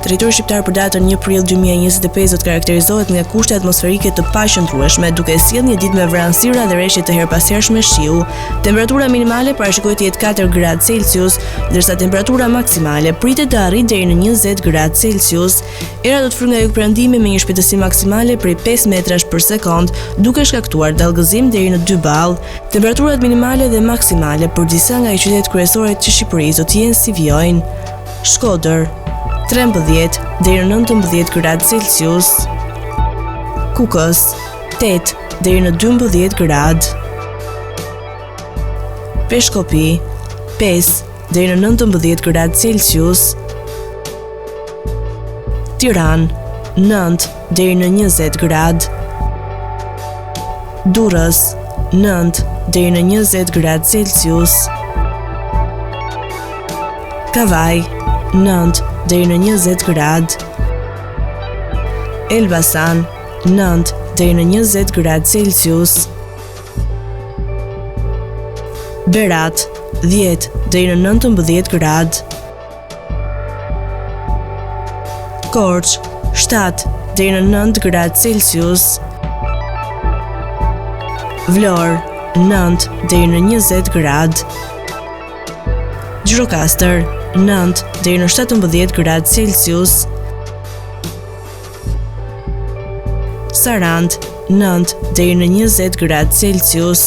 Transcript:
Territori shqiptar për datën 1 prill 2025 do të karakterizohet nga kushte atmosferike të paqëndrueshme, duke sjellë një ditë me vranësira dhe rreshje të herpashershme shiu. Temperatura minimale parashikohet të jetë 4 gradë Celsius, ndërsa temperatura maksimale pritet të arrijë deri në 20 gradë Celsius. Era do të fryjë nga jugperëndimi me një shpejtësi maksimale prej 5 metrash për sekond, duke shkaktuar dallgëzim deri në 2 ball. Temperaturat minimale dhe maksimale për disa nga qytetet kryesore të Shqipërisë do të jenë si vijojnë: Shkodër 13 deri në 19 gradë Celsius, Kukës 8 deri në 12 gradë, Peshkopi 5 deri në 19 gradë Celsius, Tiranë 9 deri në 20 gradë, Durrës 9 deri në 20 gradë Celsius, Kavaj 9 deri në 20 gradë, Elbasan 9 deri në 20 gradë Celsius, Berat 10 deri në 19 gradë, Korç 7 deri në 9 gradë Celsius, Vlorë 9 deri në 20 gradë, Gjirokastër 9 deri në 17 gradë Celsius, Sarandë 9 deri në 20 gradë Celsius,